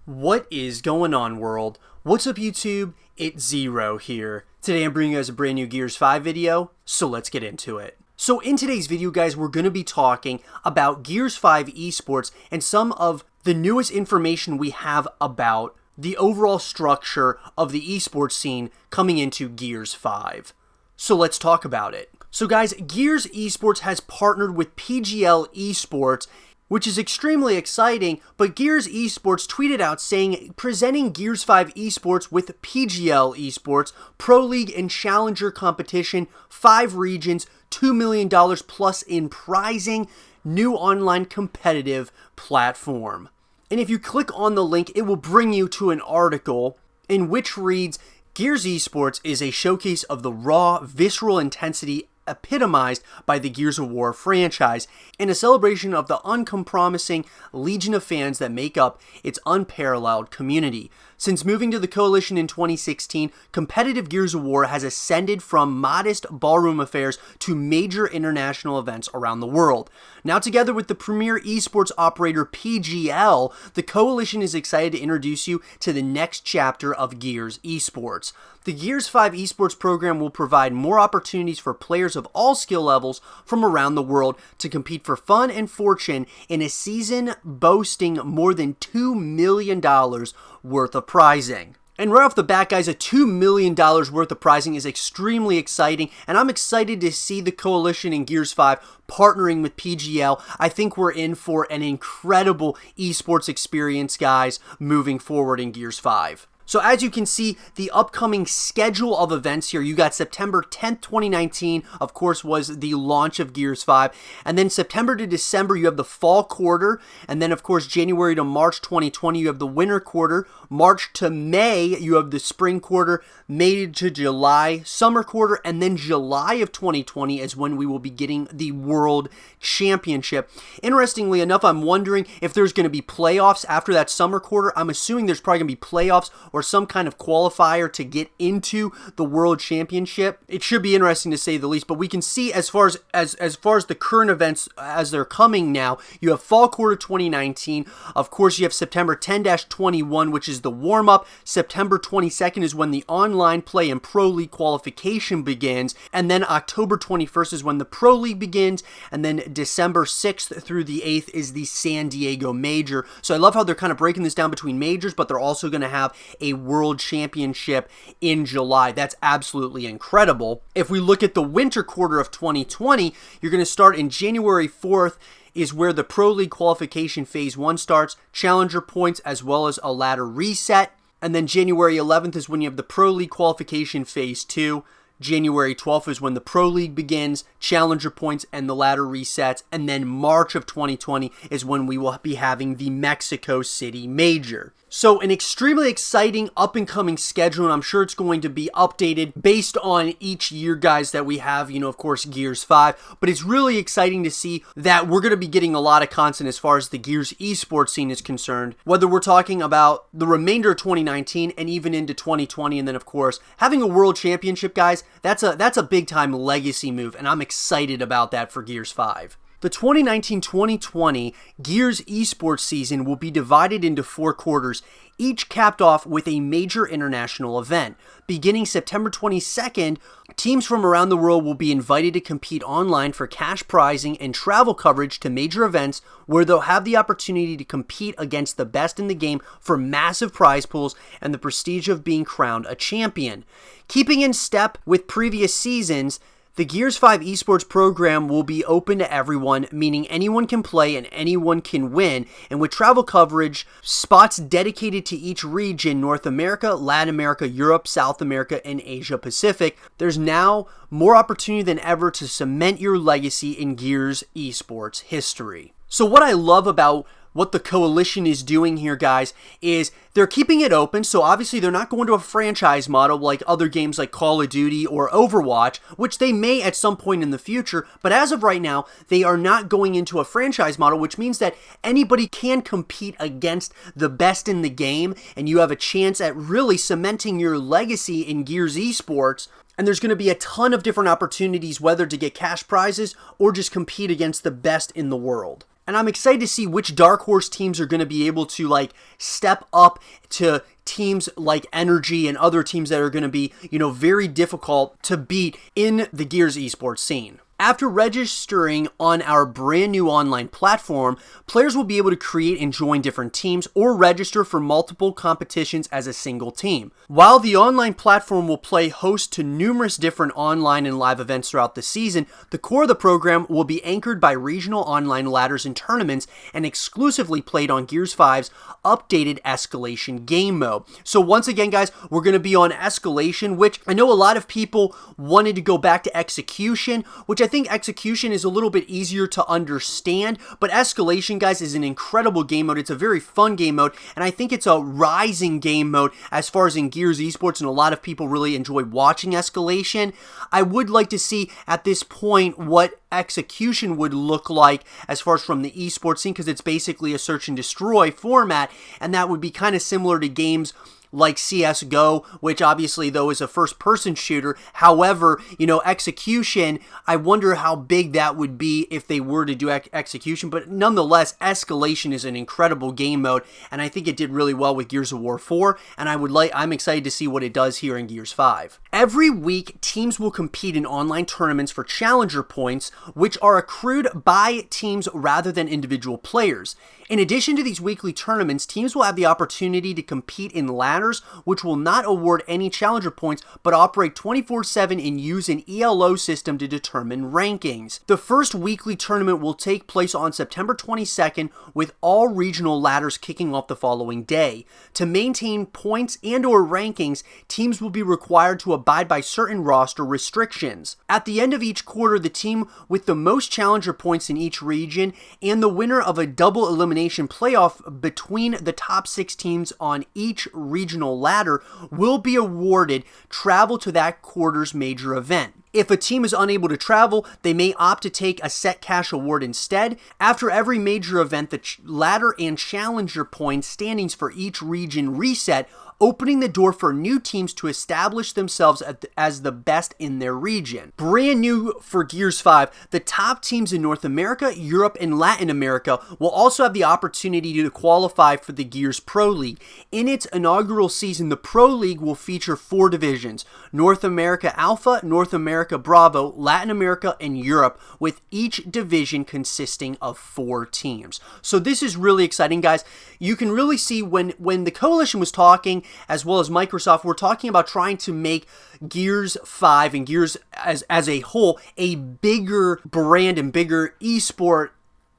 What is going on, world? What's up, YouTube? It's Zero here. Today I'm bringing you guys a brand new Gears 5 video, so let's get into it. So in today's video, guys, we're going to be talking about Gears 5 Esports and some of the newest information we have about the overall structure of the esports scene coming into Gears 5. So let's talk about it. So guys, Gears Esports has partnered with PGL Esports, which is extremely exciting, but Gears Esports tweeted out saying, presenting Gears 5 Esports with PGL Esports, Pro League and Challenger competition, 5 regions, $2 million plus in prizing, new online competitive platform. And if you click on the link, it will bring you to an article in which reads, Gears Esports is a showcase of the raw, visceral intensity epitomized by the Gears of War franchise, and a celebration of the uncompromising legion of fans that make up its unparalleled community. Since moving to the Coalition in 2016, competitive Gears of War has ascended from modest ballroom affairs to major international events around the world. Now, together with the premier esports operator PGL, the Coalition is excited to introduce you to the next chapter of Gears Esports. The Gears 5 Esports program will provide more opportunities for players of all skill levels from around the world to compete for fun and fortune in a season boasting more than $2 million worth of prizing. And right off the bat, guys, a $2 million worth of prizing is extremely exciting, and I'm excited to see the Coalition in Gears 5 partnering with PGL. I think we're in for an incredible esports experience, guys, moving forward in Gears 5. So as you can see, the upcoming schedule of events here, you got September 10th, 2019, of course, was the launch of Gears 5. And then September to December, you have the fall quarter. And then, of course, January to March 2020, you have the winter quarter. March to May, you have the spring quarter. May to July, summer quarter. And then July of 2020 is when we will be getting the World Championship. Interestingly enough, I'm wondering if there's going to be playoffs after that summer quarter. I'm assuming there's probably going to be playoffs or some kind of qualifier to get into the World Championship. It should be interesting to say the least, but we can see as far as the current events as they're coming now, you have fall quarter 2019. Of course, you have September 10-21, which is the warm-up. September 22nd is when the online play and Pro League qualification begins, and then October 21st is when the Pro League begins, and then December 6th through the 8th is the San Diego Major. So I love how they're kind of breaking this down between majors, but they're also going to have a World Championship in July. That's absolutely incredible. If we look at the winter quarter of 2020, you're going to start in January 4th is where the Pro League qualification phase 1 starts, challenger points as well as a ladder reset. And then January 11th is when you have the Pro League qualification phase 2. January 12th is when the Pro League begins, challenger points, and the ladder resets. And then March of 2020 is when we will be having the Mexico City Major. So an extremely exciting up-and-coming schedule, and I'm sure it's going to be updated based on each year, guys, that we have, of course, Gears 5. But it's really exciting to see that we're going to be getting a lot of content as far as the Gears esports scene is concerned, whether we're talking about the remainder of 2019 and even into 2020, and then, of course, having a World Championship, guys, that's a big-time legacy move, and I'm excited about that for Gears 5. The 2019-2020 Gears Esports season will be divided into 4 quarters, each capped off with a major international event. Beginning September 22nd, teams from around the world will be invited to compete online for cash prizing and travel coverage to major events where they'll have the opportunity to compete against the best in the game for massive prize pools and the prestige of being crowned a champion. Keeping in step with previous seasons, the Gears 5 esports program will be open to everyone, meaning anyone can play and anyone can win, and with travel coverage, spots dedicated to each region, North America, Latin America, Europe, South America, and Asia Pacific, there's now more opportunity than ever to cement your legacy in Gears esports history. So what I love about what the Coalition is doing here, guys, is they're keeping it open. So obviously they're not going to a franchise model like other games like Call of Duty or Overwatch, which they may at some point in the future. But as of right now, they are not going into a franchise model, which means that anybody can compete against the best in the game, and you have a chance at really cementing your legacy in Gears esports. And there's going to be a ton of different opportunities, whether to get cash prizes or just compete against the best in the world. And I'm excited to see which dark horse teams are going to be able to like step up to teams like Energy and other teams that are going to be, very difficult to beat in the Gears esports scene. After registering on our brand new online platform, players will be able to create and join different teams or register for multiple competitions as a single team. While the online platform will play host to numerous different online and live events throughout the season, the core of the program will be anchored by regional online ladders and tournaments and exclusively played on Gears 5's updated Escalation game mode. So once again, guys, we're going to be on Escalation, which I know a lot of people wanted to go back to Execution, which I think Execution is a little bit easier to understand, but Escalation, guys, is an incredible game mode. It's a very fun game mode, and I think it's a rising game mode as far as in Gears esports, and a lot of people really enjoy watching Escalation. I would like to see at this point what Execution would look like as far as from the esports scene, because it's basically a search and destroy format, and that would be kind of similar to games like CSGO, which obviously though is a first-person shooter. However, Execution, I wonder how big that would be if they were to do Execution, but nonetheless, Escalation is an incredible game mode, and I think it did really well with Gears of War 4, and I'm excited to see what it does here in Gears 5. Every week, teams will compete in online tournaments for challenger points, which are accrued by teams rather than individual players. In addition to these weekly tournaments, teams will have the opportunity to compete in ladders, which will not award any challenger points, but operate 24/7 and use an ELO system to determine rankings. The first weekly tournament will take place on September 22nd, with all regional ladders kicking off the following day. To maintain points and/or rankings, teams will be required to abide by certain roster restrictions. At the end of each quarter, the team with the most challenger points in each region and the winner of a double elimination playoff between the top 6 teams on each regional ladder will be awarded travel to that quarter's major event. If a team is unable to travel, they may opt to take a set cash award instead. After every major event, the ladder and challenger point standings for each region reset, opening the door for new teams to establish themselves as the best in their region. Brand new for Gears 5, the top teams in North America, Europe, and Latin America will also have the opportunity to qualify for the Gears Pro League. In its inaugural season, the Pro League will feature 4 divisions: North America Alpha, North America Bravo, Latin America, and Europe, with each division consisting of 4 teams. So this is really exciting, guys. You can really see when the Coalition was talking, as well as Microsoft, we're talking about trying to make Gears 5 and Gears as a whole a bigger brand and bigger esport.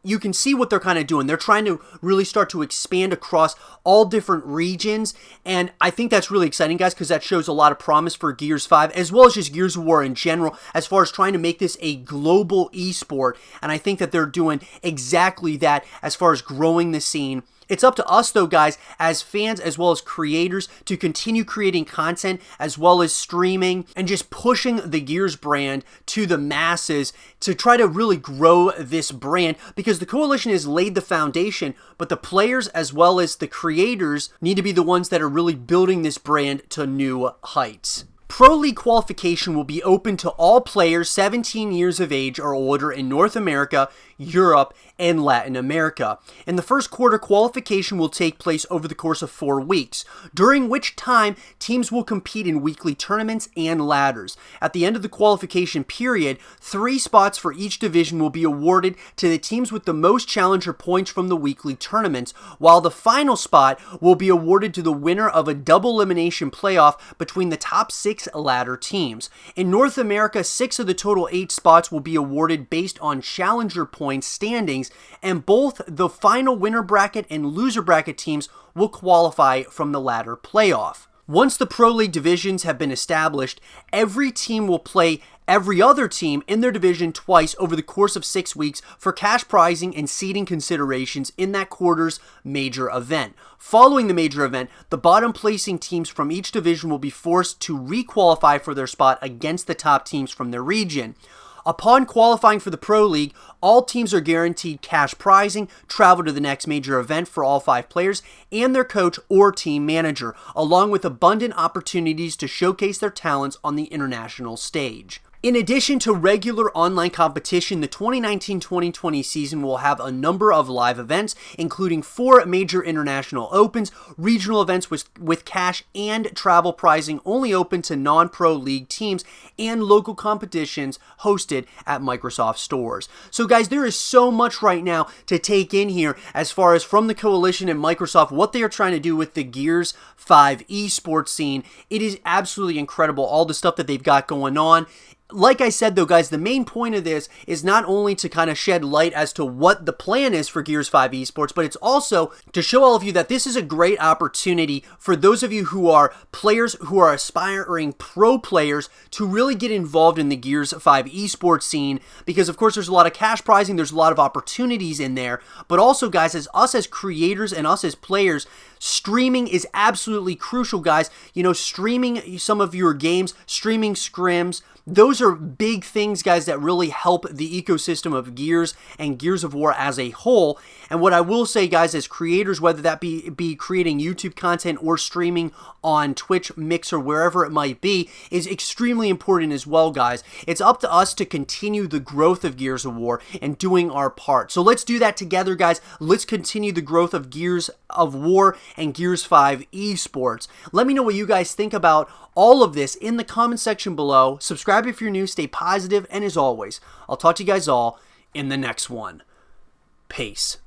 You can see what they're kind of doing. They're trying to really start to expand across all different regions, and I think that's really exciting, guys, because that shows a lot of promise for Gears 5, as well as just Gears of War in general, as far as trying to make this a global esport, and I think that they're doing exactly that as far as growing the scene. It's up to us, though, guys, as fans as well as creators, to continue creating content as well as streaming and just pushing the Gears brand to the masses to try to really grow this brand, because the Coalition has laid the foundation, but the players as well as the creators need to be the ones that are really building this brand to new heights. Pro League qualification will be open to all players 17 years of age or older in North America, Europe, and Latin America. In the first quarter, qualification will take place over the course of 4 weeks, during which time teams will compete in weekly tournaments and ladders. At the end of the qualification period, 3 spots for each division will be awarded to the teams with the most challenger points from the weekly tournaments, while the final spot will be awarded to the winner of a double elimination playoff between the top 6 ladder teams. In North America, 6 of the total 8 spots will be awarded based on challenger points standings, and both the final winner bracket and loser bracket teams will qualify from the ladder playoff. Once the Pro League divisions have been established, every team will play every other team in their division twice over the course of 6 weeks for cash prizing and seeding considerations in that quarter's major event. Following the major event, the bottom placing teams from each division will be forced to re-qualify for their spot against the top teams from their region. Upon qualifying for the Pro League, all teams are guaranteed cash prizing, travel to the next major event for all 5 players and their coach or team manager, along with abundant opportunities to showcase their talents on the international stage. In addition to regular online competition, the 2019-2020 season will have a number of live events, including 4 major international opens, regional events with cash and travel pricing only open to non-pro league teams, and local competitions hosted at Microsoft stores. So guys, there is so much right now to take in here as far as from the Coalition and Microsoft, what they are trying to do with the Gears 5 esports scene. It is absolutely incredible, all the stuff that they've got going on. Like I said though, guys, the main point of this is not only to kind of shed light as to what the plan is for Gears 5 Esports, but it's also to show all of you that this is a great opportunity for those of you who are players, who are aspiring pro players, to really get involved in the Gears 5 Esports scene, because of course there's a lot of cash prizing, there's a lot of opportunities in there, but also guys, as us as creators and us as players, streaming is absolutely crucial, guys. You know, streaming some of your games, streaming scrims, those are big things, guys, that really help the ecosystem of Gears and Gears of War as a whole. And what I will say, guys, as creators, whether that be creating YouTube content or streaming on Twitch, Mixer, wherever it might be, is extremely important as well, guys. It's up to us to continue the growth of Gears of War and doing our part. So let's do that together, guys. Let's continue the growth of Gears of War and Gears 5 Esports. Let me know what you guys think about all of this in the comment section below. Subscribe if you're new, stay positive, and as always, I'll talk to you guys all in the next one. Peace.